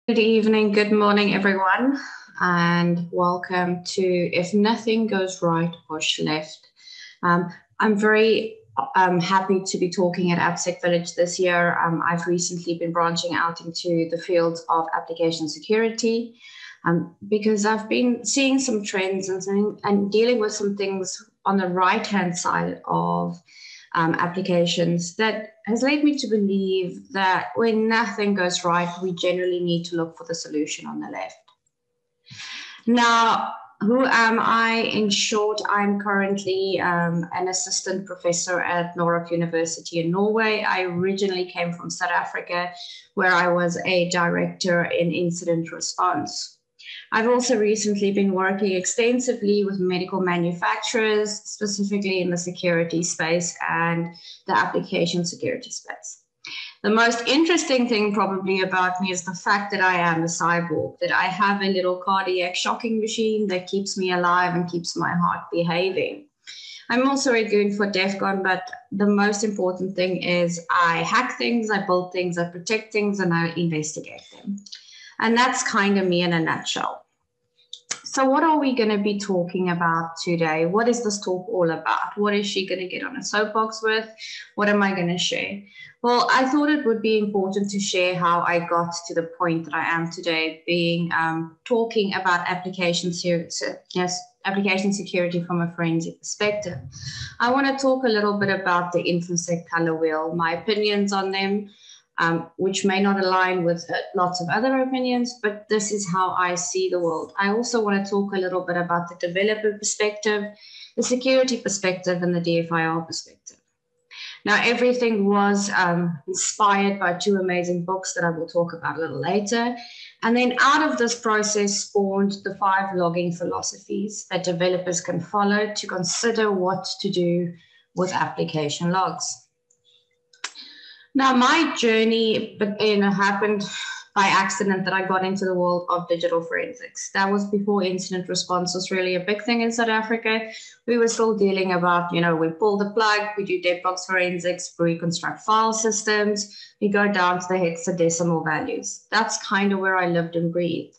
Good evening, good morning, everyone, and welcome to If Nothing Goes Right, Push Left. I'm very happy to be talking at AppSec Village this year. I've recently been branching out into the field of application security because I've been seeing some trends and dealing with some things on the right-hand side of applications that has led me to believe that when nothing goes right, we generally need to look for the solution on the left. Now, who am I? In short, I'm currently an assistant professor at Norway University in Norway. I originally came from South Africa, where I was a director in incident response. I've also recently been working extensively with medical manufacturers, specifically in the security space and the application security space. The most interesting thing probably about me is the fact that I am a cyborg, that I have a little cardiac shocking machine that keeps me alive and keeps my heart behaving. I'm also a goon for DEFCON, but the most important thing is I hack things, I build things, I protect things, and I investigate them. And that's kind of me in a nutshell. So what are we going to be talking about today? What is this talk all about? What is she going to get on a soapbox with? What am I going to share? Well, I thought it would be important to share how I got to the point that I am today, being talking about application security from a forensic perspective. I want to talk a little bit about the InfoSec color wheel, my opinions on them, which may not align with lots of other opinions, but this is how I see the world. I also want to talk a little bit about the developer perspective, the security perspective, and the DFIR perspective. Now, everything was inspired by two amazing books that I will talk about a little later. And then out of this process spawned the 5 logging philosophies that developers can follow to consider what to do with application logs. Now, my journey happened by accident that I got into the world of digital forensics. That was before incident response was really a big thing in South Africa. We were still dealing about, we pull the plug, we do dead box forensics, we reconstruct file systems, we go down to the hexadecimal values. That's kind of where I lived and breathed.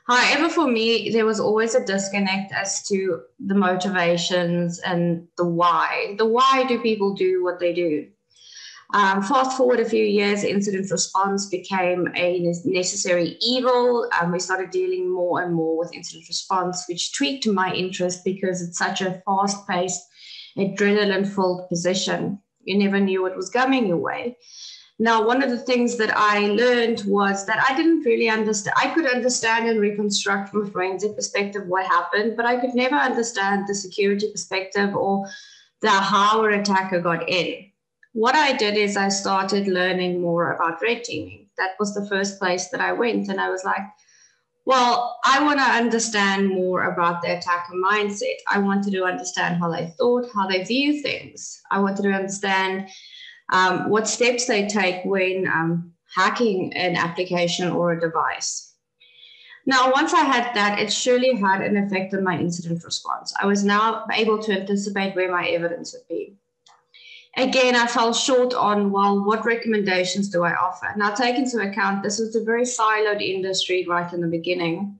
However, for me, there was always a disconnect as to the motivations and the why. The why do people do what they do? Fast forward a few years, incident response became a necessary evil. We started dealing more and more with incident response, which tweaked my interest because it's such a fast-paced, adrenaline-filled position. You never knew what was coming your way. Now, one of the things that I learned was that I didn't really understand. I could understand and reconstruct from a forensic perspective what happened, but I could never understand the security perspective or how an attacker got in. What I did is I started learning more about red teaming. That was the first place that I went. And I was like, well, I want to understand more about the attacker mindset. I wanted to understand how they thought, how they view things. I wanted to understand what steps they take when hacking an application or a device. Now, once I had that, it surely had an effect on my incident response. I was now able to anticipate where my evidence would be. Again, I fell short on, well, what recommendations do I offer? Now, take into account, this was a very siloed industry right in the beginning.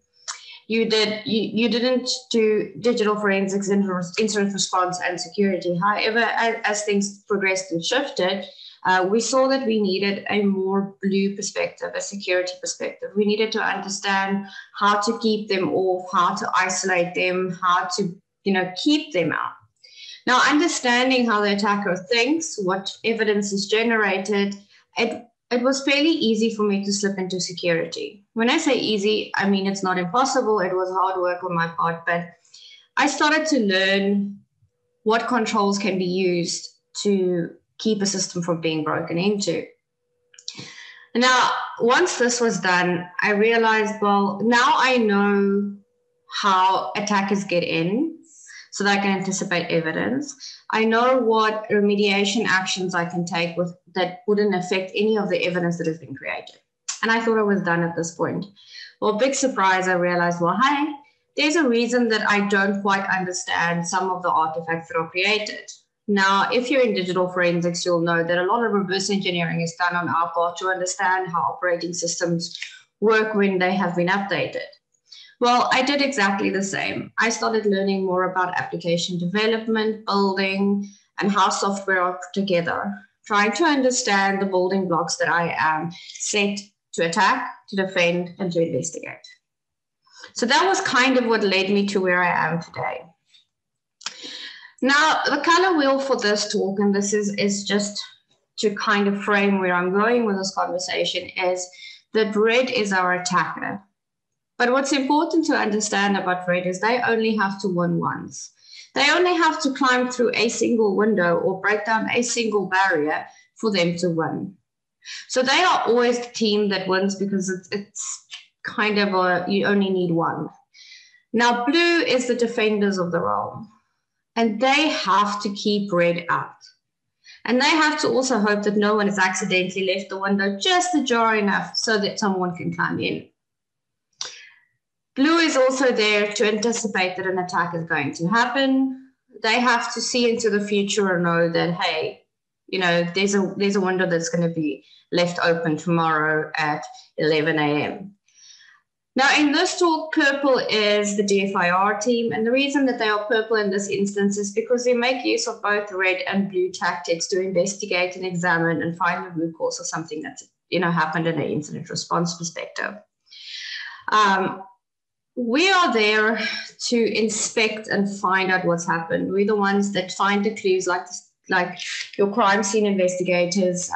You didn't do digital forensics, incident response, and security. However, as things progressed and shifted, we saw that we needed a more blue perspective, a security perspective. We needed to understand how to keep them off, how to isolate them, how to keep them out. Now, understanding how the attacker thinks, what evidence is generated, it was fairly easy for me to slip into security. When I say easy, I mean it's not impossible. It was hard work on my part, but I started to learn what controls can be used to keep a system from being broken into. Now, once this was done, I realized, well, now I know how attackers get in, so that I can anticipate evidence. I know what remediation actions I can take that wouldn't affect any of the evidence that has been created. And I thought I was done at this point. Well, big surprise, I realized, well, hey, there's a reason that I don't quite understand some of the artifacts that are created. Now, if you're in digital forensics, you'll know that a lot of reverse engineering is done on our part to understand how operating systems work when they have been updated? Well, I did exactly the same. I started learning more about application development, building, and how software are put together, trying to understand the building blocks that I am set to attack, to defend, and to investigate. So that was kind of what led me to where I am today. Now, the color wheel for this talk, and this is just to kind of frame where I'm going with this conversation, is that red is our attacker. But what's important to understand about red is they only have to win once. They only have to climb through a single window or break down a single barrier for them to win. So they are always the team that wins because it's kind of you only need one. Now, blue is the defenders of the realm, and they have to keep red out. And they have to also hope that no one has accidentally left the window just ajar enough so that someone can climb in. Blue is also there to anticipate that an attack is going to happen. They have to see into the future and know that, hey, you know, there's a window that's going to be left open tomorrow at 11 a.m. Now, in this talk, purple is the DFIR team. And the reason that they are purple in this instance is because they make use of both red and blue tactics to investigate and examine and find the root cause of something that's, you know, happened in an incident response perspective. We are there to inspect and find out what's happened. We're the ones that find the clues, like your crime scene investigators.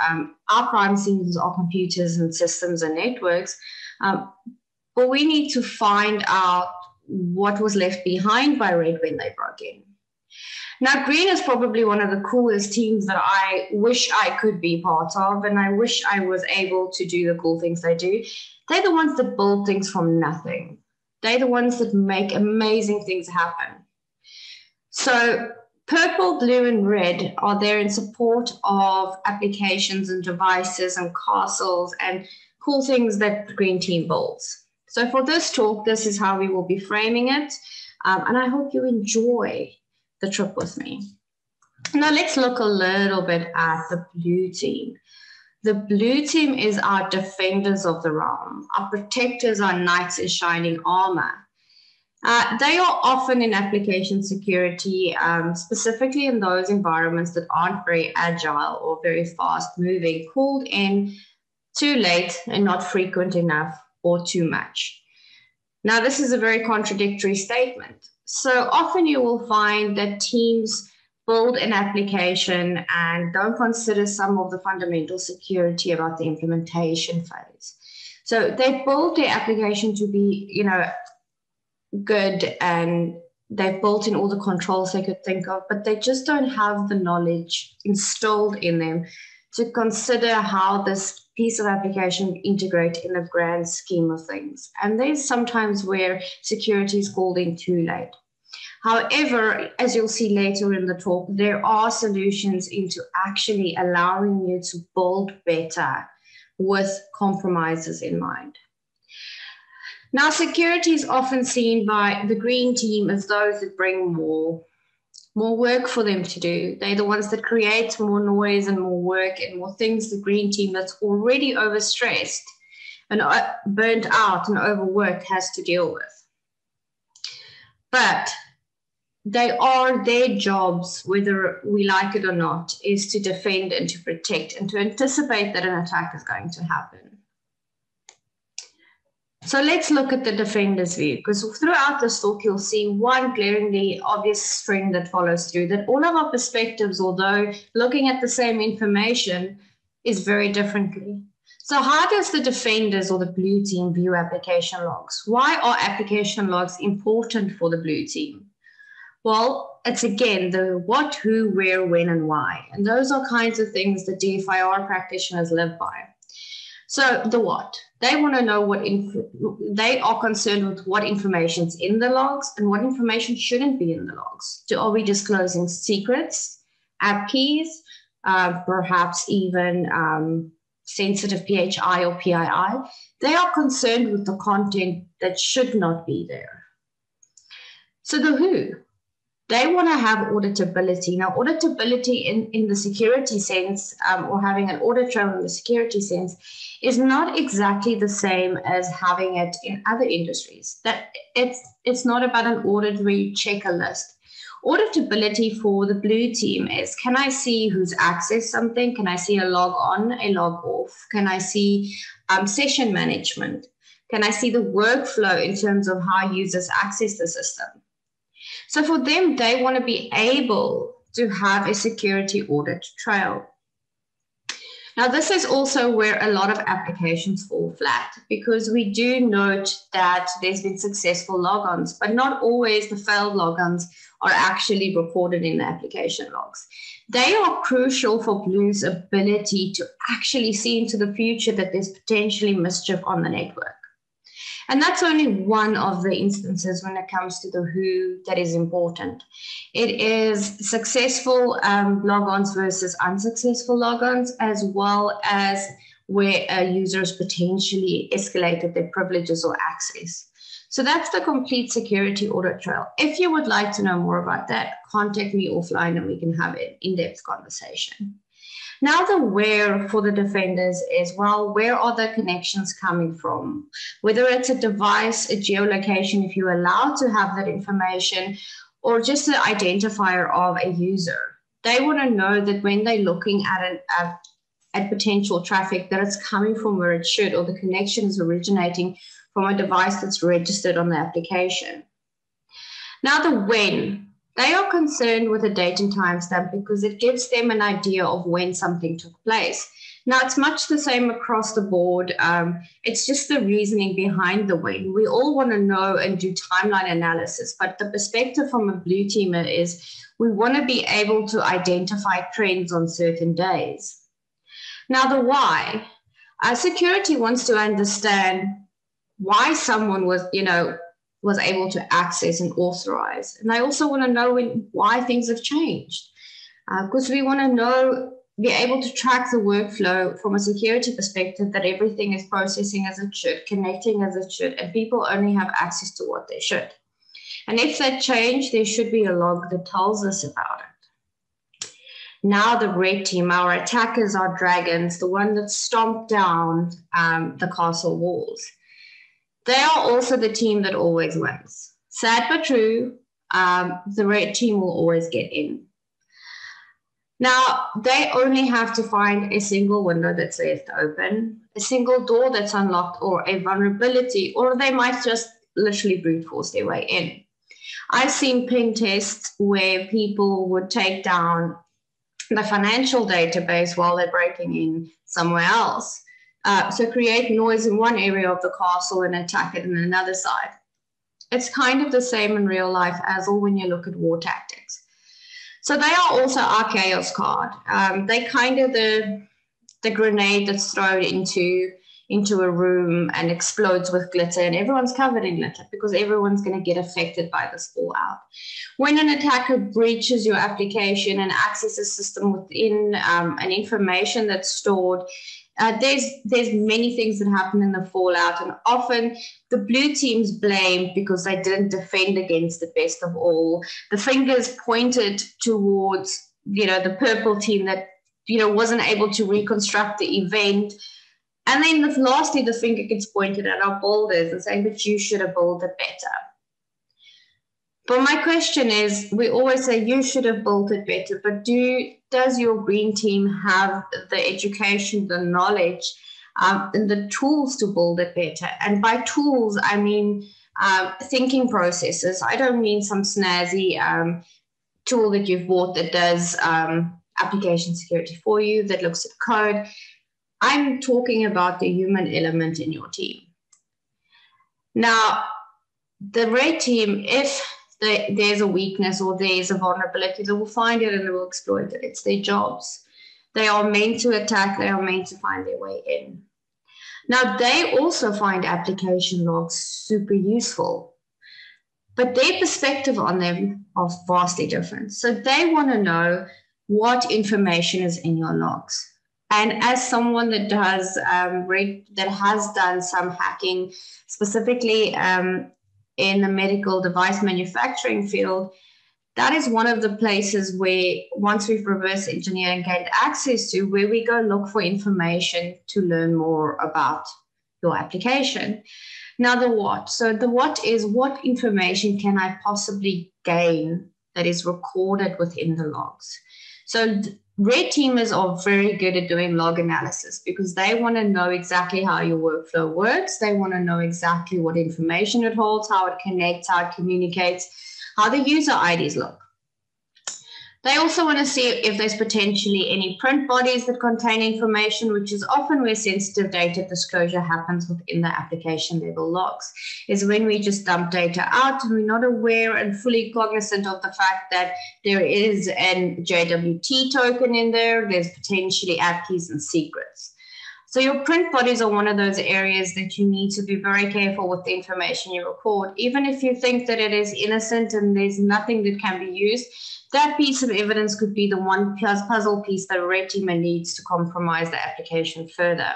Our crime scenes are computers and systems and networks. But we need to find out what was left behind by red when they broke in. Now, green is probably one of the coolest teams that I wish I could be part of, and I wish I was able to do the cool things they do. They're the ones that build things from nothing. They're the ones that make amazing things happen. So purple, blue, and red are there in support of applications and devices and castles and cool things that the green team builds. So for this talk, this is how we will be framing it. And I hope you enjoy the trip with me. Now let's look a little bit at the blue team. The blue team is our defenders of the realm. Our protectors are knights in shining armor. They are often in application security, specifically in those environments that aren't very agile or very fast moving, called in too late and not frequent enough or too much. Now, this is a very contradictory statement. So often you will find that teams build an application and don't consider some of the fundamental security about the implementation phase. So they build their application to be, you know, good, and they've built in all the controls they could think of, but they just don't have the knowledge installed in them to consider how this piece of application integrate in the grand scheme of things. And there's sometimes where security is called in too late. However, as you'll see later in the talk, there are solutions into actually allowing you to build better with compromises in mind. Now, security is often seen by the green team as those that bring more work for them to do. They're the ones that create more noise and more work and more things the green team that's already overstressed and burnt out and overworked has to deal with. But they are their jobs, whether we like it or not, is to defend and to protect and to anticipate that an attack is going to happen. So let's look at the defender's view, because throughout this talk, you'll see one glaringly obvious string that follows through, that all of our perspectives, although looking at the same information, is very differently. So how does the defenders or the blue team view application logs? Why are application logs important for the blue team? Well, it's again the what, who, where, when, and why. And those are kinds of things that DFIR practitioners live by. So the what, they want to know they are concerned with what information's in the logs and what information shouldn't be in the logs. Are we disclosing secrets, app keys, perhaps even sensitive PHI or PII? They are concerned with the content that should not be there. So the who. They want to have auditability. Now, auditability in the security sense, or having an audit trail in the security sense, is not exactly the same as having it in other industries. That it's not about an audit where you check a list. Auditability for the blue team is, can I see who's accessed something? Can I see a log on, a log off? Can I see session management? Can I see the workflow in terms of how users access the system? So for them, they want to be able to have a security audit trail. Now, this is also where a lot of applications fall flat, because we do note that there's been successful logons, but not always the failed logons are actually recorded in the application logs. They are crucial for Blue's ability to actually see into the future that there's potentially mischief on the network. And that's only one of the instances when it comes to the who that is important. It is successful logons versus unsuccessful logons, as well as where a user has potentially escalated their privileges or access. So that's the complete security audit trail. If you would like to know more about that, contact me offline and we can have an in-depth conversation. Now the where for the defenders is, well, where are the connections coming from? Whether it's a device, a geolocation, if you're allowed to have that information, or just an identifier of a user. They want to know that when they're looking at potential traffic, that it's coming from where it should, or the connection is originating from a device that's registered on the application. Now the when. They are concerned with a date and timestamp because it gives them an idea of when something took place. Now, it's much the same across the board. It's just the reasoning behind the when. We all want to know and do timeline analysis, but the perspective from a blue teamer is we want to be able to identify trends on certain days. Now, the why. Security wants to understand why someone was able to access and authorize. And I also want to know why things have changed, because we want to be able to track the workflow from a security perspective, that everything is processing as it should, connecting as it should, and people only have access to what they should. And if that change, there should be a log that tells us about it. Now the red team, our attackers are dragons, the one that stomped down the castle walls. They are also the team that always wins. Sad but true, the red team will always get in. Now, they only have to find a single window that's left open, a single door that's unlocked, or a vulnerability, or they might just literally brute force their way in. I've seen pen tests where people would take down the financial database while they're breaking in somewhere else. So create noise in one area of the castle and attack it in another side. It's kind of the same in real life as all when you look at war tactics. So they are also our chaos card. They kind of the grenade that's thrown into a room and explodes with glitter, and everyone's covered in glitter because everyone's going to get affected by this fallout. When an attacker breaches your application and accesses a system within an information that's stored, there's many things that happen in the fallout, and often the blue team's blamed because they didn't defend against the best of all. The fingers pointed towards, the purple team that, wasn't able to reconstruct the event. And then lastly, the finger gets pointed at our builders and saying, but you should have built it better. But my question is, we always say you should have built it better, but does your green team have the education, the knowledge, and the tools to build it better? And by tools, I mean thinking processes. I don't mean some snazzy tool that you've bought that does application security for you, that looks at code. I'm talking about the human element in your team. Now, the red team, if there's a weakness or there's a vulnerability, they will find it and they will exploit it. It's their jobs. They are meant to attack. They are meant to find their way in. Now, they also find application logs super useful, but their perspective on them are vastly different. So they want to know what information is in your logs. And as someone that does that has done some hacking, specifically in the medical device manufacturing field, that is one of the places where, once we've reverse engineered and gained access to, where we go look for information to learn more about your application. Now, the what. So the what is, what information can I possibly gain that is recorded within the logs? So red teamers are very good at doing log analysis because they want to know exactly how your workflow works. They want to know exactly what information it holds, how it connects, how it communicates, how the user IDs look. They also want to see if there's potentially any print bodies that contain information, which is often where sensitive data disclosure happens within the application level logs, is when we just dump data out and we're not aware and fully cognizant of the fact that there is an JWT token in there, there's potentially app keys and secrets. So your print bodies are one of those areas that you need to be very careful with the information you record. Even if you think that it is innocent and there's nothing that can be used, that piece of evidence could be the one puzzle piece that a red teamer needs to compromise the application further.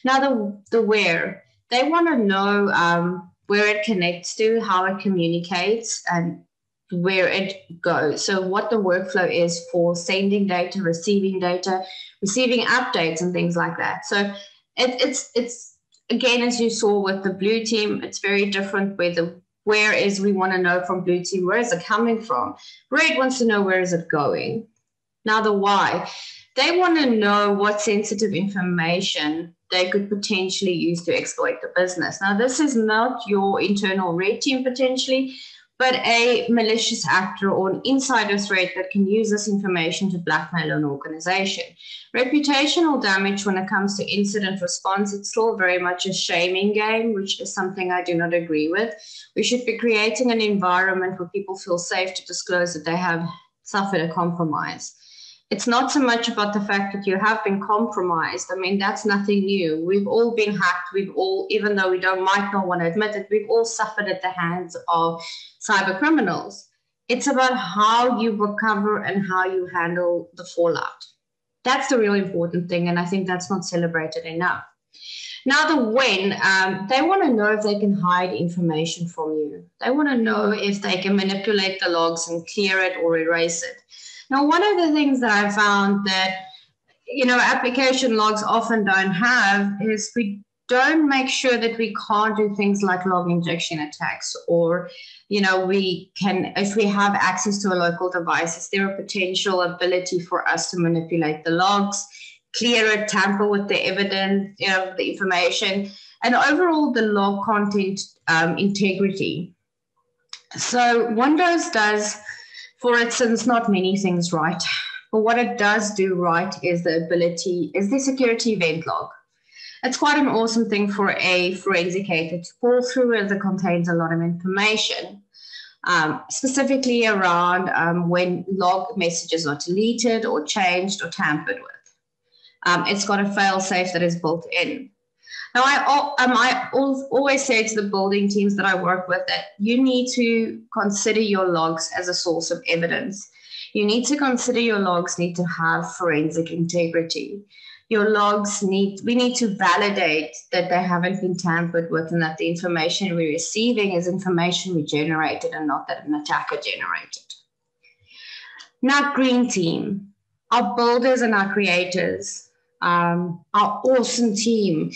Now, the where. They want to know where it connects to, how it communicates, and where it goes. So what the workflow is for sending data, receiving updates and things like that. So it's again, as you saw with the blue team, it's very different where is we want to know from blue team, where is it coming from? Red wants to know where is it going. Now the why. They want to know what sensitive information they could potentially use to exploit the business. Now this is not your internal red team potentially, but a malicious actor or an insider threat that can use this information to blackmail an organization. Reputational damage when it comes to incident response, it's still very much a shaming game, which is something I do not agree with. We should be creating an environment where people feel safe to disclose that they have suffered a compromise. It's not so much about the fact that you have been compromised. I mean, that's nothing new. We've all been hacked. We've all, even though might not want to admit it, we've all suffered at the hands of cyber criminals. It's about how you recover and how you handle the fallout. That's the real important thing, and I think that's not celebrated enough. Now, the when, they want to know if they can hide information from you. They want to know if they can manipulate the logs and clear it or erase it. Now, one of the things that I found that, application logs often don't have is we don't make sure that we can't do things like log injection attacks, or, we can, if we have access to a local device, is there a potential ability for us to manipulate the logs, clear it, tamper with the evidence, the information, and overall the log content integrity. So Windows does, for instance, not many things right, but what it does do right is the security event log. It's quite an awesome thing for a forensic hacker to pull through, as it contains a lot of information, specifically around when log messages are deleted or changed or tampered with. It's got a fail-safe that is built in. Now, I always say to the building teams that I work with that you need to consider your logs as a source of evidence. You need to consider your logs need to have forensic integrity. Your logs we need to validate that they haven't been tampered with and that the information we're receiving is information we generated and not that an attacker generated. Now, green team, our builders and our creators, our awesome team.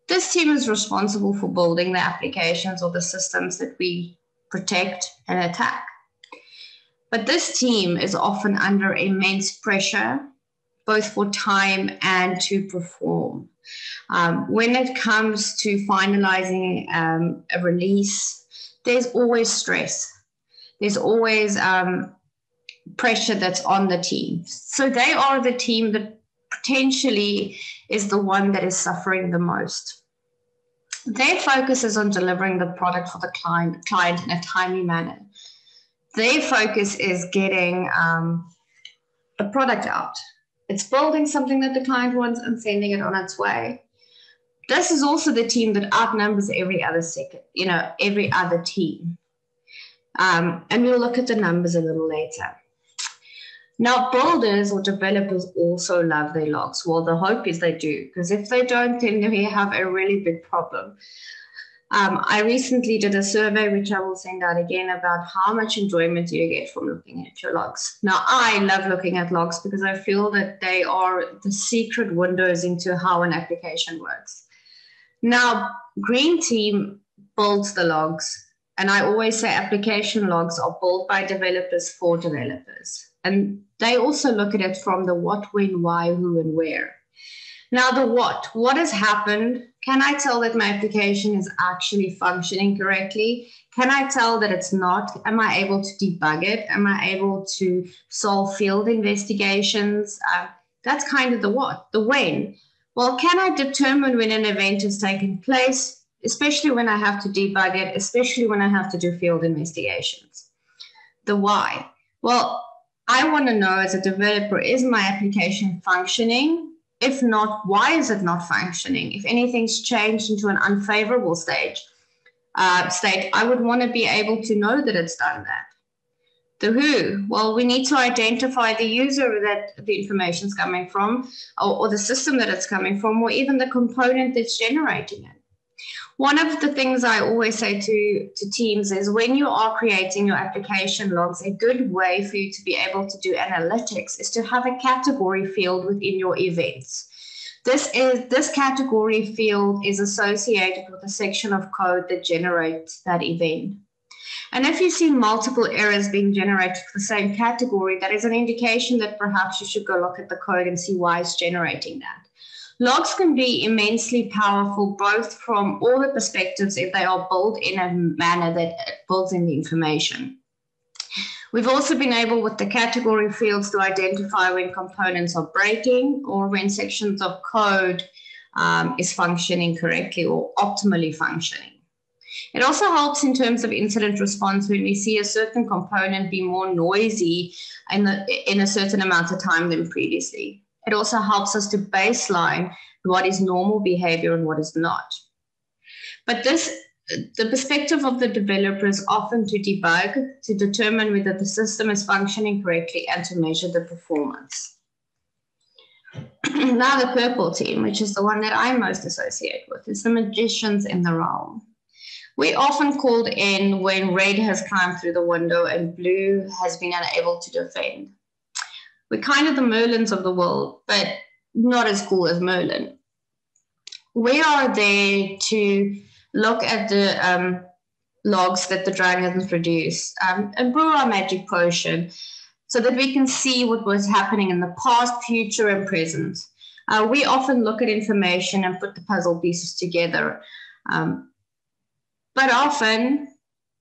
This team is responsible for building the applications or the systems that we protect and attack. But this team is often under immense pressure, both for time and to perform. When it comes to finalizing a release, there's always stress. There's always pressure that's on the team. So they are the team that potentially is the one that is suffering the most. Their focus is on delivering the product for the client in a timely manner. Their focus is getting the product out. It's building something that the client wants and sending it on its way. This is also the team that outnumbers every other team. And we'll look at the numbers a little later. Now, builders or developers also love their logs. Well, the hope is they do, because if they don't, then we have a really big problem. I recently did a survey, which I will send out again, about how much enjoyment do you get from looking at your logs. Now, I love looking at logs because I feel that they are the secret windows into how an application works. Now, Green Team builds the logs, and I always say application logs are built by developers for developers. And they also look at it from the what, when, why, who, and where. Now, the what has happened? Can I tell that my application is actually functioning correctly? Can I tell that it's not? Am I able to debug it? Am I able to solve field investigations? That's kind of the what. The when. Well, can I determine when an event has taken place, especially when I have to debug it, especially when I have to do field investigations? The why. Well, I want to know as a developer, is my application functioning? If not, why is it not functioning? If anything's changed into an unfavorable state, I would want to be able to know that it's done that. The who, well, we need to identify the user that the information is coming from, or the system that it's coming from, or even the component that's generating it. One of the things I always say to teams is when you are creating your application logs, a good way for you to be able to do analytics is to have a category field within your events. This category field is associated with a section of code that generates that event. And if you see multiple errors being generated for the same category, that is an indication that perhaps you should go look at the code and see why it's generating that. Logs can be immensely powerful, both from all the perspectives if they are built in a manner that builds in the information. We've also been able with the category fields to identify when components are breaking or when sections of code is functioning correctly or optimally functioning. It also helps in terms of incident response when we see a certain component be more noisy in a certain amount of time than previously. It also helps us to baseline what is normal behavior and what is not. But the perspective of the developer is often to debug, to determine whether the system is functioning correctly and to measure the performance. Now the purple team, which is the one that I most associate with, is the magicians in the realm. We often called in when red has climbed through the window and blue has been unable to defend. We're kind of the Merlins of the world, but not as cool as Merlin. We are there to look at the logs that the dragons produce and brew our magic potion so that we can see what was happening in the past, future, and present. We often look at information and put the puzzle pieces together. But often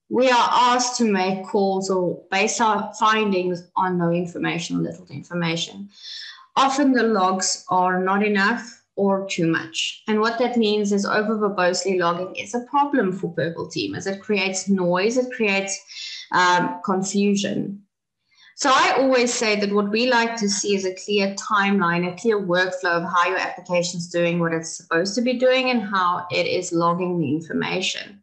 we are asked to make calls or base our findings on no information or little information. Often the logs are not enough or too much. And what that means is over-verbosely logging is a problem for Purple Team as it creates noise, it creates confusion. So I always say that what we like to see is a clear timeline, a clear workflow of how your application is doing what it's supposed to be doing and how it is logging the information.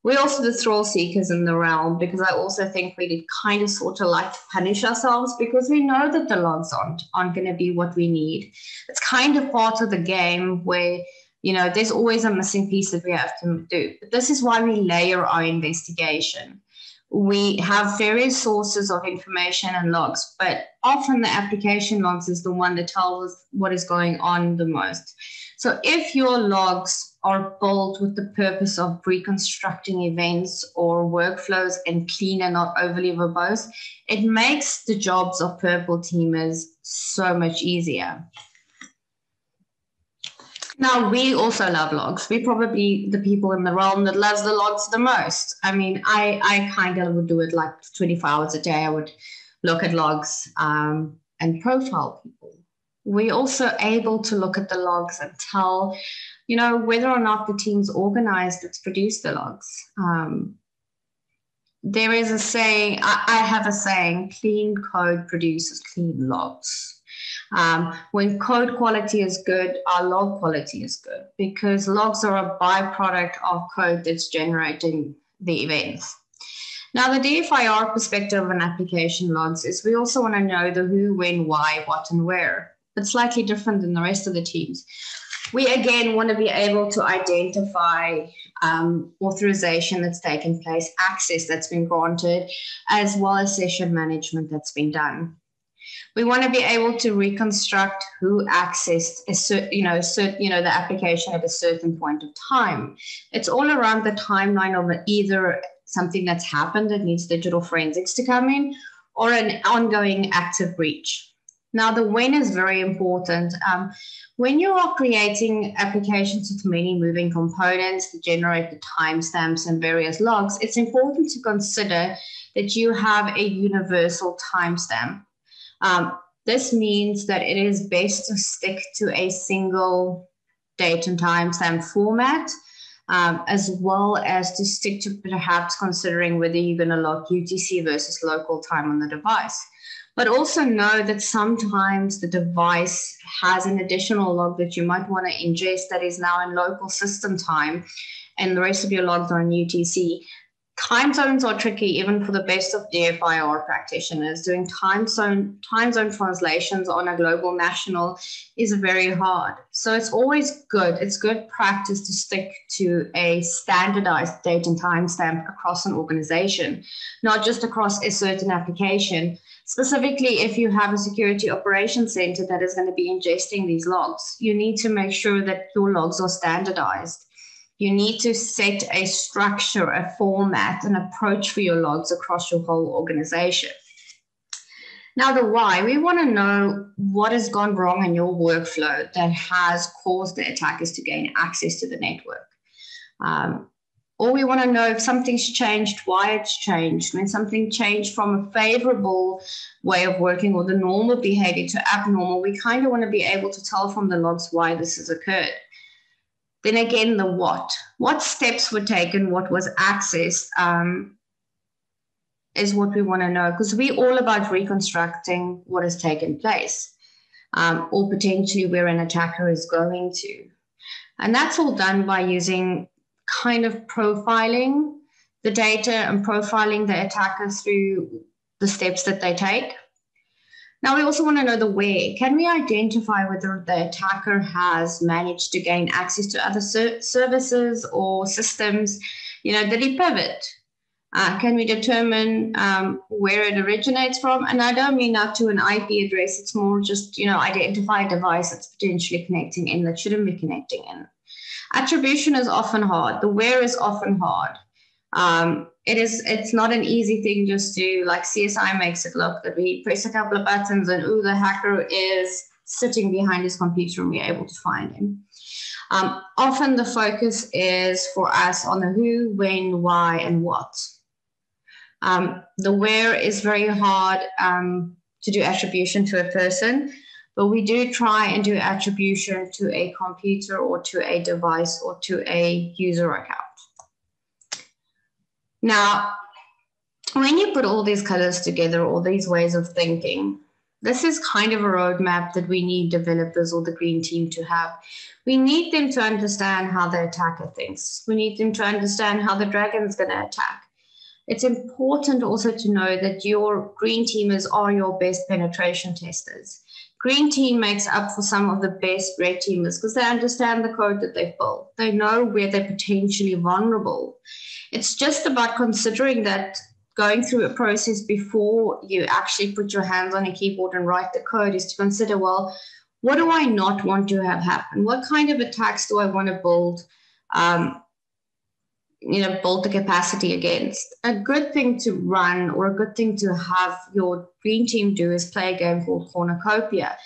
We're also the thrill seekers in the realm because I also think we kind of sort of like to punish ourselves because we know that the logs aren't going to be what we need. It's kind of part of the game where, you know, there's always a missing piece that we have to do. But this is why we layer our investigation. We have various sources of information and logs, but often the application logs is the one that tells us what is going on the most. So if your logs are built with the purpose of reconstructing events or workflows and clean and not overly verbose, it makes the jobs of Purple Teamers so much easier. Now, we also love logs. We're probably the people in the realm that loves the logs the most. I mean, I kind of would do it like 24 hours a day. I would look at logs and profile people. We're also able to look at the logs and tell, you know, whether or not the team's organized that's produced the logs. There is a saying, I have a saying, clean code produces clean logs. When code quality is good, our log quality is good because logs are a byproduct of code that's generating the events. Now, the DFIR perspective of an application logs is we also want to know the who, when, why, what, and where. It's slightly different than the rest of the teams. We again want to be able to identify authorization that's taken place, access that's been granted, as well as session management that's been done. We want to be able to reconstruct who accessed the application at a certain point of time. It's all around the timeline of either something that's happened that needs digital forensics to come in, or an ongoing active breach. Now, the when is very important. When you are creating applications with many moving components to generate the timestamps and various logs, it's important to consider that you have a universal timestamp. This means that it is best to stick to a single date and timestamp format, as well as to stick to perhaps considering whether you're going to log UTC versus local time on the device. But also know that sometimes the device has an additional log that you might want to ingest that is now in local system time, and the rest of your logs are in UTC. Time zones are tricky, even for the best of DFIR practitioners. Doing time zone translations on a global national is very hard. So it's always good. It's good practice to stick to a standardized date and timestamp across an organization, not just across a certain application. Specifically, if you have a security operations center that is going to be ingesting these logs, you need to make sure that your logs are standardized. You need to set a structure, a format, an approach for your logs across your whole organization. Now, the why, we want to know what has gone wrong in your workflow that has caused the attackers to gain access to the network. Or we want to know if something's changed, why it's changed. When something changed from a favorable way of working or the normal behavior to abnormal, we kind of want to be able to tell from the logs why this has occurred. Then again, the what steps were taken, what was accessed, is what we want to know, because we're all about reconstructing what has taken place, or potentially where an attacker is going to. And that's all done by using kind of profiling the data and profiling the attacker through the steps that they take. Now, we also want to know the where. Can we identify whether the attacker has managed to gain access to other services or systems? Did he pivot? Can we determine where it originates from? And I don't mean not to an IP address. It's more just, identify a device that's potentially connecting in that shouldn't be connecting in. Attribution is often hard. The where is often hard. It's not an easy thing just to, like CSI makes it look, that we press a couple of buttons and the hacker is sitting behind his computer and we're able to find him. Often the focus is for us on the who, when, why, and what. The where is very hard to do attribution to a person, but we do try and do attribution to a computer or to a device or to a user account. Now, when you put all these colors together, all these ways of thinking, this is kind of a roadmap that we need developers or the green team to have. We need them to understand how the attacker thinks. We need them to understand how the dragon is going to attack. It's important also to know that your green teamers are your best penetration testers. Green team makes up for some of the best red teamers because they understand the code that they've built. They know where they're potentially vulnerable. It's just about considering that going through a process before you actually put your hands on a keyboard and write the code is to consider, well, what do I not want to have happen? What kind of attacks do I want to build, build the capacity against? A good thing to run or a good thing to have your green team do is play a game called Cornucopia.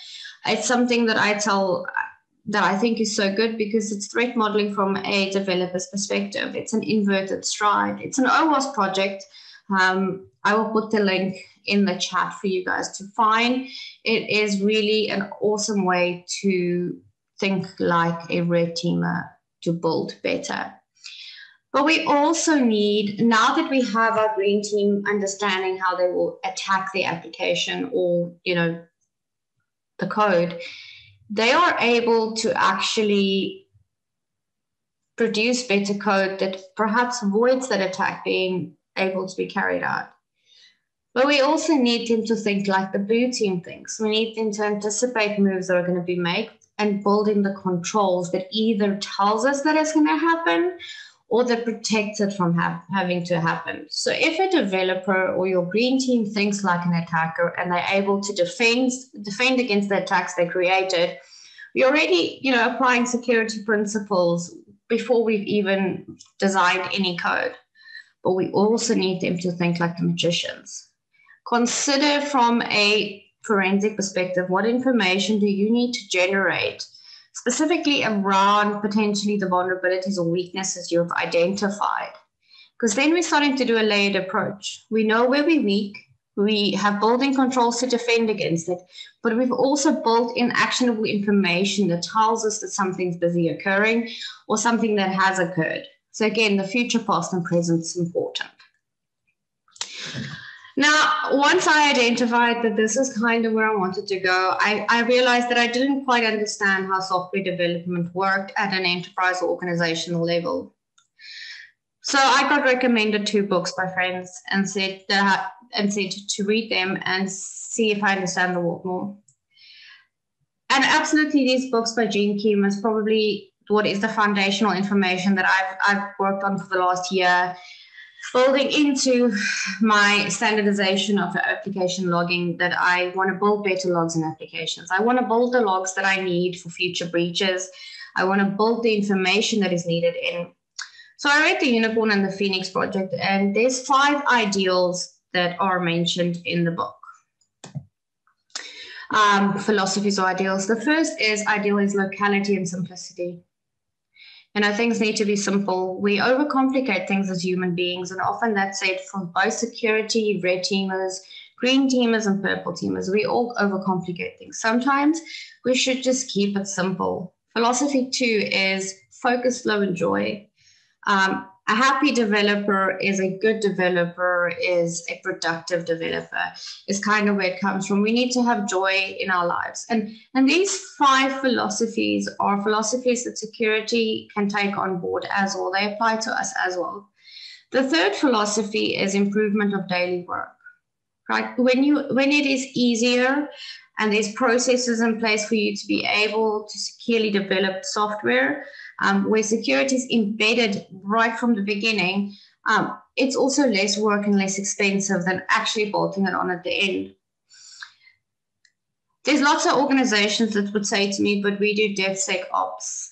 It's something that I think is so good because it's threat modeling from a developer's perspective. It's an inverted stride. It's an OWASP project. I will put the link in the chat for you guys to find. It is really an awesome way to think like a red teamer to build better. But we also need, now that we have our green team understanding how they will attack the application or, the code, they are able to actually produce better code that perhaps avoids that attack being able to be carried out. But we also need them to think like the blue team thinks. We need them to anticipate moves that are going to be made and building the controls that either tells us that it's going to happen or that protects it from having to happen. So if a developer or your green team thinks like an attacker and they're able to defend against the attacks they created, we're already, applying security principles before we've even designed any code. But we also need them to think like the magicians. Consider from a forensic perspective, what information do you need to generate specifically around potentially the vulnerabilities or weaknesses you've identified? Because then we're starting to do a layered approach. We know where we're weak. We have built-in controls to defend against it, but we've also built in actionable information that tells us that something's busy occurring or something that has occurred. So again, the future, past, and present is important. Now, once I identified that this is kind of where I wanted to go, I realized that I didn't quite understand how software development worked at an enterprise or organizational level. So I got recommended 2 books by friends and said to read them and see if I understand the world more. And absolutely, these books by Gene Kim is probably what is the foundational information that I've worked on for the last year, building into my standardization of application logging, that I want to build better logs in applications. I want to build the logs that I need for future breaches. I want to build the information that is needed in. So I read The Unicorn and the Phoenix Project, and there's 5 ideals that are mentioned in the book. Philosophies or ideals. The first ideal is locality and simplicity. Things need to be simple. We overcomplicate things as human beings, and often that's said for both security, red teamers, green teamers, and purple teamers. We all overcomplicate things. Sometimes we should just keep it simple. Philosophy 2 is focus, flow, and joy. A happy developer is a good developer, is a productive developer, is kind of where it comes from. We need to have joy in our lives. And these 5 philosophies are philosophies that security can take on board as well. They apply to us as well. The third philosophy is improvement of daily work, right? When it is easier and there's processes in place for you to be able to securely develop software, where security is embedded right from the beginning, it's also less work and less expensive than actually bolting it on at the end. There's lots of organizations that would say to me, but we do DevSecOps.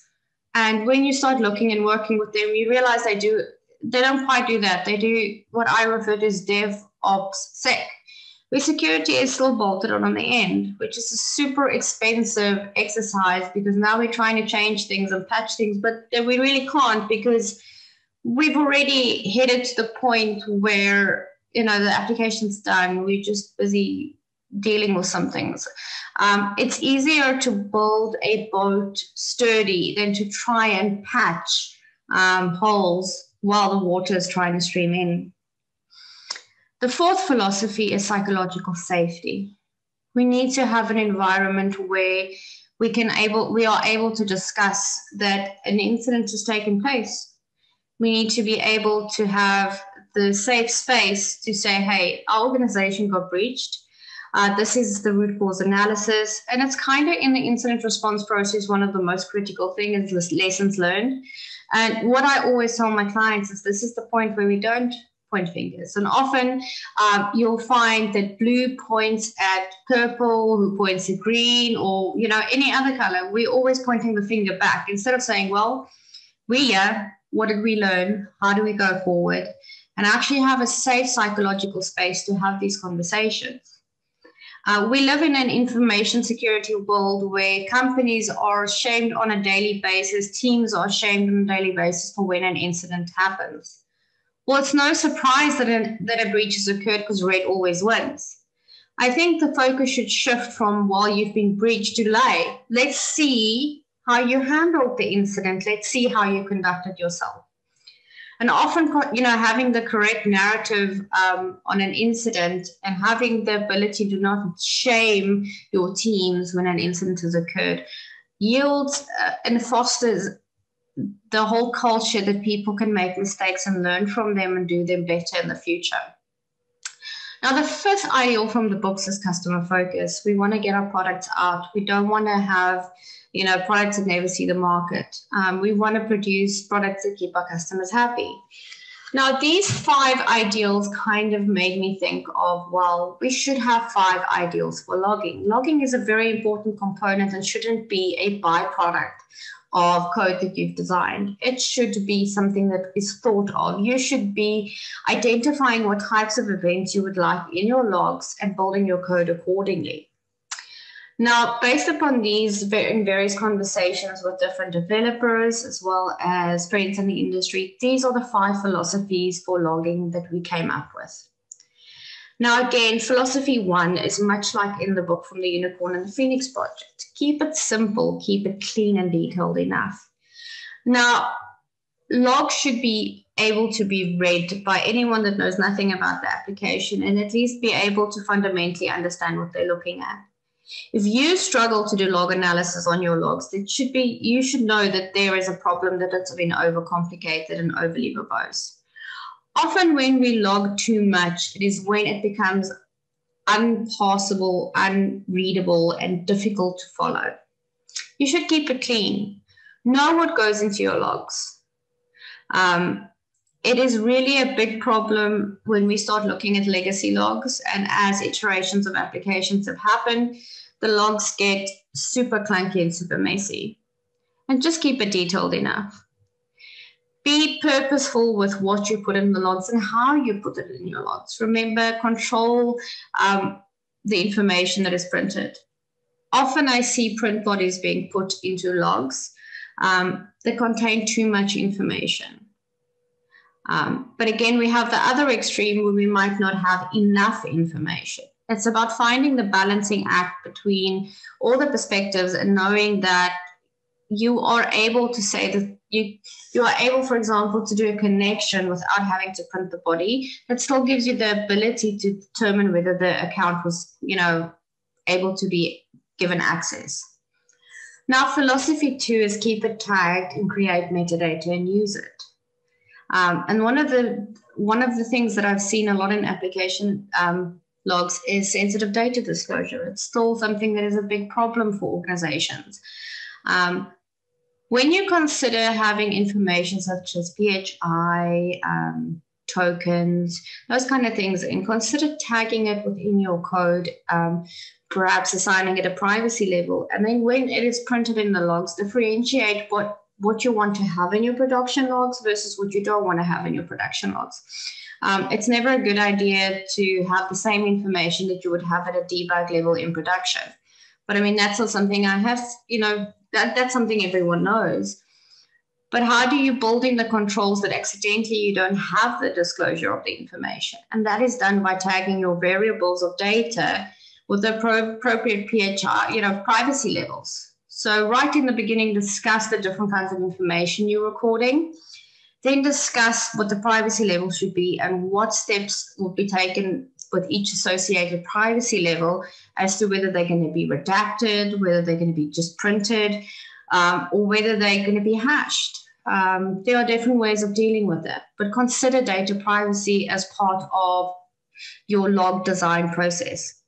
And when you start looking and working with them, you realize they don't quite do that. They do what I refer to as DevOps-Sec, where security is still bolted on the end, which is a super expensive exercise because now we're trying to change things and patch things, but we really can't because we've already headed to the point where, the application's done. We're just busy dealing with some things. It's easier to build a boat sturdy than to try and patch holes while the water is trying to stream in. The fourth philosophy is psychological safety. We need to have an environment where we are able to discuss that an incident has taken place. We need to be able to have the safe space to say, hey, our organization got breached. This is the root cause analysis. And it's kind of in the incident response process, one of the most critical things is lessons learned. And what I always tell my clients is this is the point where we don't point fingers. And often you'll find that blue points at purple, who points at green, or any other color. We're always pointing the finger back instead of saying, well, what did we learn? How do we go forward? And actually have a safe psychological space to have these conversations. We live in an information security world where companies are shamed on a daily basis, teams are shamed on a daily basis for when an incident happens. Well, it's no surprise that a breach has occurred because red always wins. I think the focus should shift from, while you've been breached, to let's see how you handled the incident. Let's see how you conducted yourself. And often, having the correct narrative on an incident and having the ability to not shame your teams when an incident has occurred yields and fosters the whole culture that people can make mistakes and learn from them and do them better in the future. Now, the fifth ideal from the books is customer focus. We want to get our products out. We don't want to have, products that never see the market. We want to produce products that keep our customers happy. Now, these 5 ideals kind of made me think of, well, we should have 5 ideals for logging. Logging is a very important component and shouldn't be a byproduct of code that you've designed. It should be something that is thought of. You should be identifying what types of events you would like in your logs and building your code accordingly. Now, based upon these in various conversations with different developers as well as friends in the industry, these are the 5 philosophies for logging that we came up with. Now, again, philosophy 1 is much like in the book from the Unicorn and the Phoenix Project. Keep it simple, keep it clean and detailed enough. Now, logs should be able to be read by anyone that knows nothing about the application and at least be able to fundamentally understand what they're looking at. If you struggle to do log analysis on your logs, you should know that there is a problem, that it's been overcomplicated and overly verbose. Often when we log too much, it is when it becomes unpassable, unreadable, and difficult to follow. You should keep it clean. Know what goes into your logs. It is really a big problem when we start looking at legacy logs, and as iterations of applications have happened, the logs get super clunky and super messy. And just keep it detailed enough. Be purposeful with what you put in the logs and how you put it in your logs. Remember, control the information that is printed. Often I see print bodies being put into logs that contain too much information. But again, we have the other extreme where we might not have enough information. It's about finding the balancing act between all the perspectives and knowing that you are able to say that you are able, for example, to do a connection without having to print the body. That still gives you the ability to determine whether the account was, able to be given access. Now, philosophy 2 is keep it tagged and create metadata and use it. And one of the things that I've seen a lot in application logs is sensitive data disclosure. It's still something that is a big problem for organizations. When you consider having information such as PHI, tokens, those kind of things, and consider tagging it within your code, perhaps assigning it a privacy level, and then when it is printed in the logs, differentiate what you want to have in your production logs versus what you don't want to have in your production logs. It's never a good idea to have the same information that you would have at a debug level in production. But I mean, that's not something I have, that's something everyone knows. But how do you build in the controls that accidentally you don't have the disclosure of the information? And that is done by tagging your variables of data with the appropriate PHI, privacy levels. So right in the beginning, discuss the different kinds of information you're recording. Then discuss what the privacy level should be and what steps will be taken with each associated privacy level as to whether they're going to be redacted, whether they're going to be just printed, or whether they're going to be hashed. There are different ways of dealing with that, but consider data privacy as part of your log design process.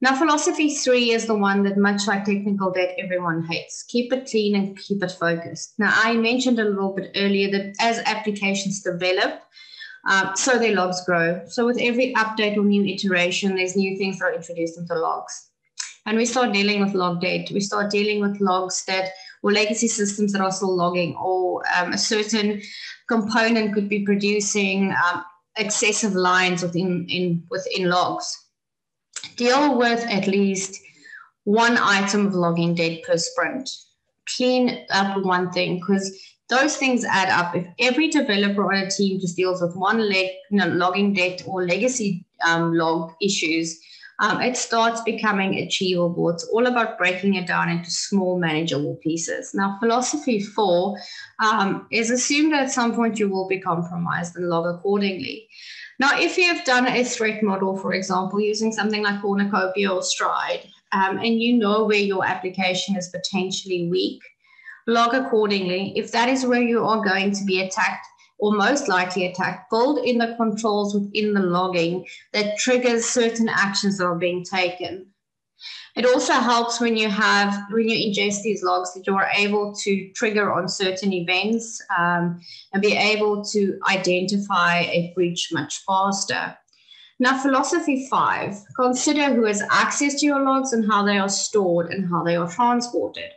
Now, philosophy 3 is the one that, much like technical debt, everyone hates. Keep it clean and keep it focused. Now, I mentioned a little bit earlier that as applications develop, so their logs grow. So with every update or new iteration, there's new things that are introduced into logs. And we start dealing with log debt. We start dealing with logs or legacy systems that are still logging, or a certain component could be producing excessive lines within logs. Deal with at least one item of logging debt per sprint. Clean up one thing, because those things add up. If every developer on a team just deals with one logging debt or legacy log issues, it starts becoming achievable. It's all about breaking it down into small, manageable pieces. Now, philosophy 4 is assume that at some point you will be compromised and log accordingly. Now, if you have done a threat model, for example, using something like Cornucopia or Stride, and you know where your application is potentially weak, log accordingly. If that is where you are going to be attacked or most likely attack, build in the controls within the logging that triggers certain actions that are being taken. It also helps when you ingest these logs that you are able to trigger on certain events and be able to identify a breach much faster. Now, philosophy 5, consider who has access to your logs and how they are stored and how they are transported.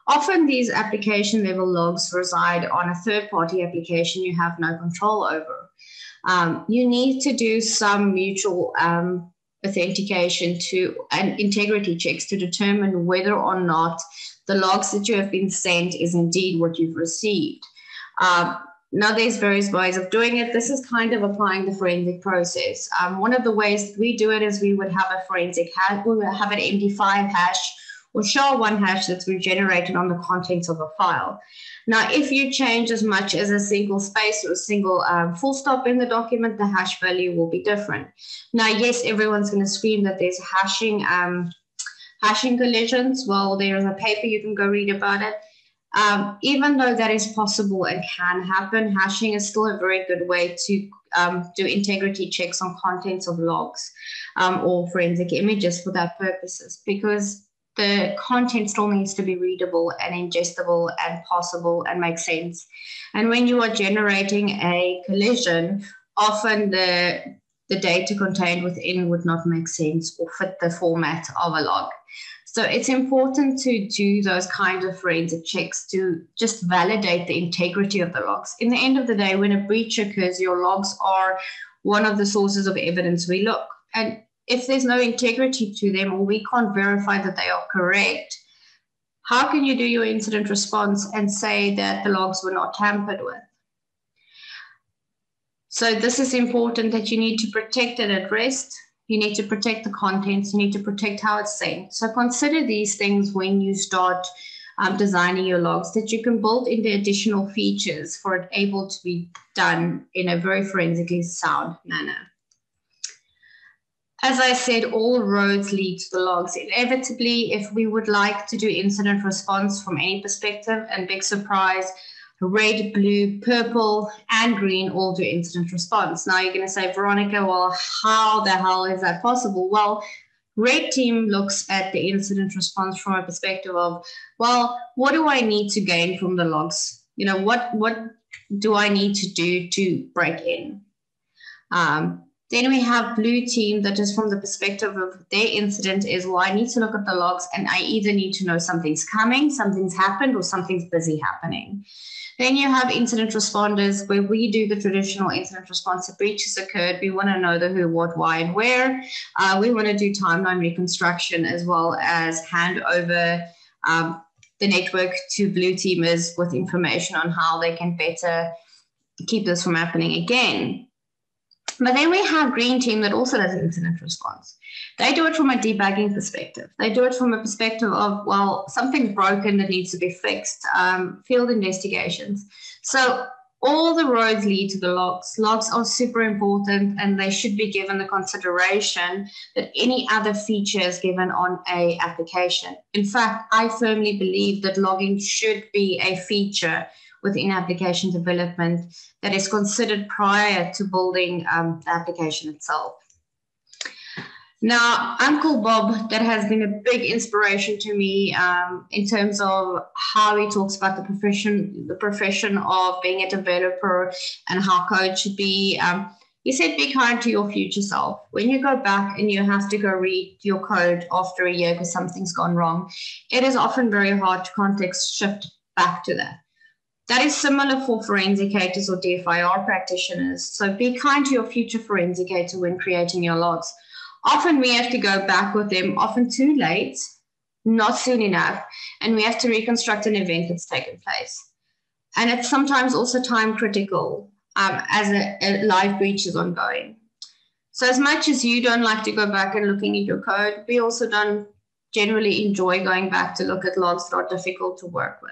Often these application level logs reside on a third-party application you have no control over. You need to do some mutual authentication and integrity checks to determine whether or not the logs that you have been sent is indeed what you've received. Now, there's various ways of doing it. This is kind of applying the forensic process. One of the ways that we do it is we would have a forensic hash, we would have an MD5 hash or SHA-1 hash that's regenerated on the contents of a file. Now, if you change as much as a single space or a single full stop in the document, the hash value will be different. Now, yes, everyone's going to scream that there's hashing collisions. Well, there's a paper you can go read about it. Even though that is possible and can happen, hashing is still a very good way to do integrity checks on contents of logs or forensic images for that purposes, because the content still needs to be readable and ingestible and possible and make sense. And when you are generating a collision, often the data contained within would not make sense or fit the format of a log. So it's important to do those kinds of forensic checks to just validate the integrity of the logs. In the end of the day, when a breach occurs, your logs are one of the sources of evidence we look. And if there's no integrity to them or we can't verify that they are correct, how can you do your incident response and say that the logs were not tampered with? So this is important, that you need to protect it at rest. You need to protect the contents. You need to protect how it's sent. So consider these things when you start designing your logs, that you can build in the additional features for it able to be done in a very forensically sound manner. As I said, all roads lead to the logs. Inevitably, if we would like to do incident response from any perspective, and big surprise, red, blue, purple, and green all do incident response. Now you're going to say, Veronica, well, how the hell is that possible? Well, red team looks at the incident response from a perspective of, well, what do I need to gain from the logs? You know, what do I need to do to break in? Then we have blue team that is from the perspective of their incident is, well, I need to look at the logs and I either need to know something's coming, something's happened, or something's busy happening. Then you have incident responders, where we do the traditional incident response. If breaches occurred, we want to know the who, what, why, and where. We want to do timeline reconstruction as well as hand over the network to blue teamers with information on how they can better keep this from happening again. But then we have green team that also does incident response. They do it from a debugging perspective. They do it from a perspective of, well, something's broken that needs to be fixed, field investigations. So all the roads lead to the logs. Logs are super important, and they should be given the consideration that any other feature is given on a application. In fact, I firmly believe that logging should be a feature within application development that is considered prior to building the application itself. Now, Uncle Bob, that has been a big inspiration to me in terms of how he talks about the profession of being a developer and how code should be. He said, be kind to your future self. When you go back and you have to go read your code after a year because something's gone wrong, it is often very hard to context shift back to that. That is similar for forensicators or DFIR practitioners. So be kind to your future forensicator when creating your logs. Often we have to go back with them, often too late, not soon enough, and we have to reconstruct an event that's taken place. And it's sometimes also time critical as a live breach is ongoing. So as much as you don't like to go back and looking at your code, we also don't generally enjoy going back to look at logs that are difficult to work with.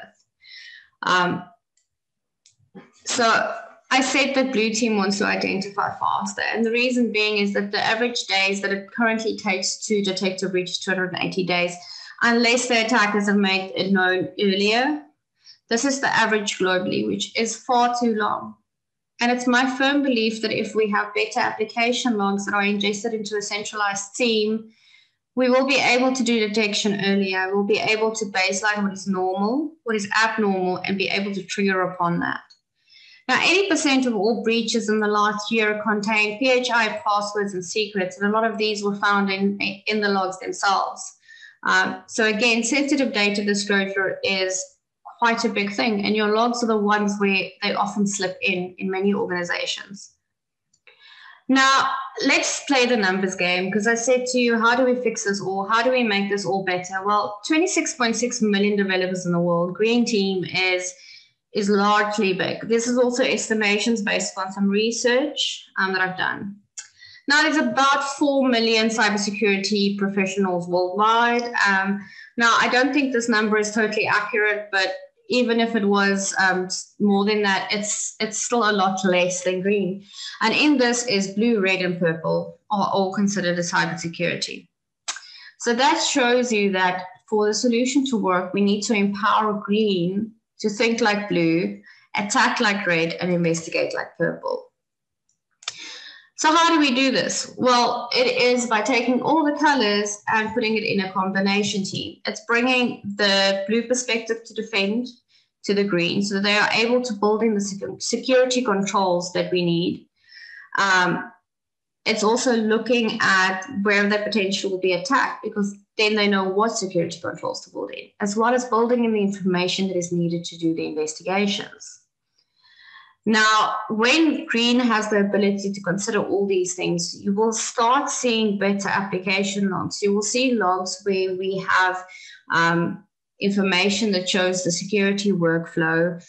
So I said that blue team wants to identify faster. And the reason being is that the average days that it currently takes to detect a breach is 280 days, unless the attackers have made it known earlier. This is the average globally, which is far too long. And it's my firm belief that if we have better application logs that are ingested into a centralized team, we will be able to do detection earlier. We'll be able to baseline what is normal, what is abnormal, and be able to trigger upon that. Now, 80% of all breaches in the last year contain PHI passwords and secrets, and a lot of these were found in the logs themselves. So again, sensitive data disclosure is quite a big thing, and your logs are the ones where they often slip in many organizations. Now, let's play the numbers game, because I said to you, how do we fix this all? How do we make this all better? Well, 26.6 million developers in the world. Green team is largely big. This is also estimations based on some research that I've done. Now, there's about 4 million cybersecurity professionals worldwide. Now, I don't think this number is totally accurate, but even if it was more than that, it's still a lot less than green. And in this is blue, red, and purple are all considered as cybersecurity. So that shows you that for the solution to work, we need to empower green to think like blue, attack like red, and investigate like purple. So how do we do this? Well, it is by taking all the colors and putting it in a combination team. It's bringing the blue perspective to defend to the green so that they are able to build in the security controls that we need. It's also looking at where the potential will be attacked, because then they know what security controls to build in, as well as building in the information that is needed to do the investigations. Now, when green has the ability to consider all these things, you will start seeing better application logs. You will see logs where we have information that shows the security workflow.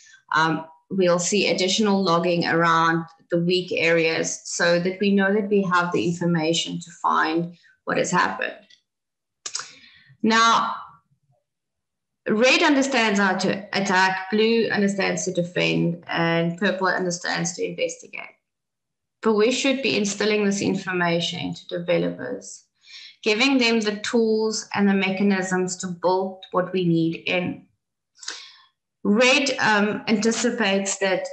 We'll see additional logging around the weak areas so that we know that we have the information to find what has happened. Now, red understands how to attack, blue understands to defend, and purple understands to investigate. But we should be instilling this information into developers, giving them the tools and the mechanisms to build what we need in. Red anticipates that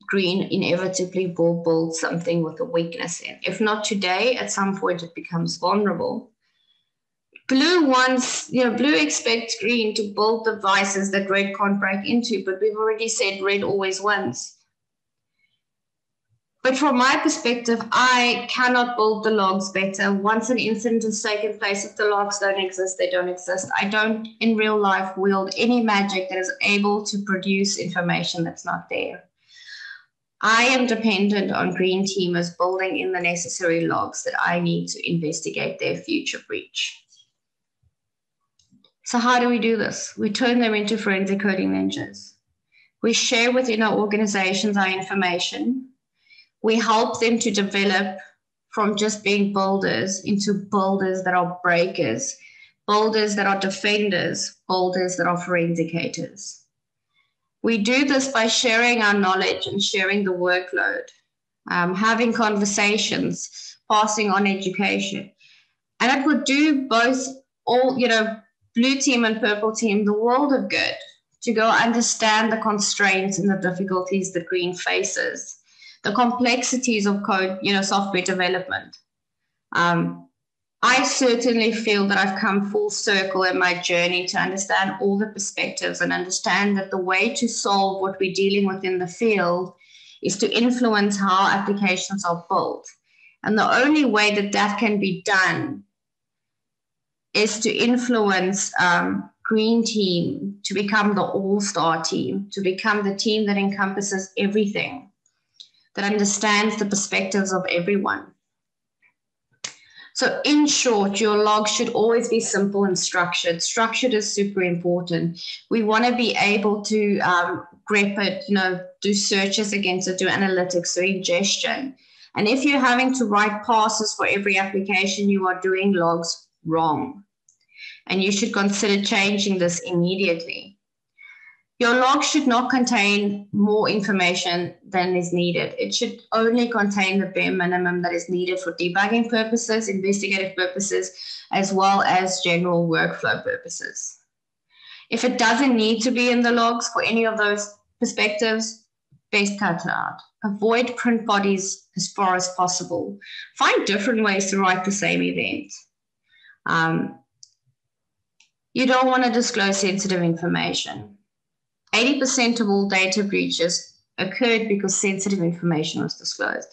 green inevitably will build something with a weakness in. If not today, at some point it becomes vulnerable. Blue expects green to build devices that red can't break into, but we've already said red always wins. But from my perspective, I cannot build the logs better. Once an incident has taken place, if the logs don't exist, they don't exist. I don't, in real life, wield any magic that is able to produce information that's not there. I am dependent on green teamers building in the necessary logs that I need to investigate their future breach. So how do we do this? We turn them into forensic coding ninjas. We share within our organizations our information. We help them to develop from just being builders into builders that are breakers, builders that are defenders, builders that are forensicators. We do this by sharing our knowledge and sharing the workload, having conversations, passing on education. And it would do both blue team and purple team the world of good to go understand the constraints and the difficulties that green faces, the complexities of code, software development. I certainly feel that I've come full circle in my journey to understand all the perspectives and understand that the way to solve what we're dealing with in the field is to influence how applications are built. And the only way that that can be done is to influence green team to become the all-star team, to become the team that encompasses everything, that understands the perspectives of everyone. So in short, your log should always be simple and structured. Structured is super important. We want to be able to grep it, do searches against it, do analytics, do ingestion. And if you're having to write passes for every application, you are doing logs wrong. And you should consider changing this immediately. Your log should not contain more information than is needed. It should only contain the bare minimum that is needed for debugging purposes, investigative purposes, as well as general workflow purposes. If it doesn't need to be in the logs for any of those perspectives, best cut it out. Avoid print bodies as far as possible. Find different ways to write the same event. You don't want to disclose sensitive information. 80% of all data breaches occurred because sensitive information was disclosed.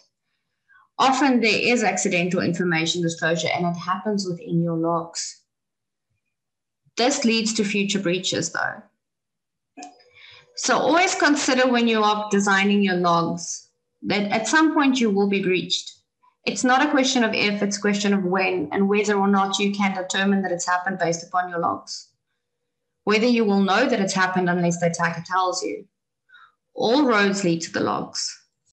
Often there is accidental information disclosure and it happens within your logs. This leads to future breaches though. So always consider when you are designing your logs that at some point you will be breached. It's not a question of if, it's a question of when and whether or not you can determine that it's happened based upon your logs. Whether you will know that it's happened unless the attacker tells you. All roads lead to the logs.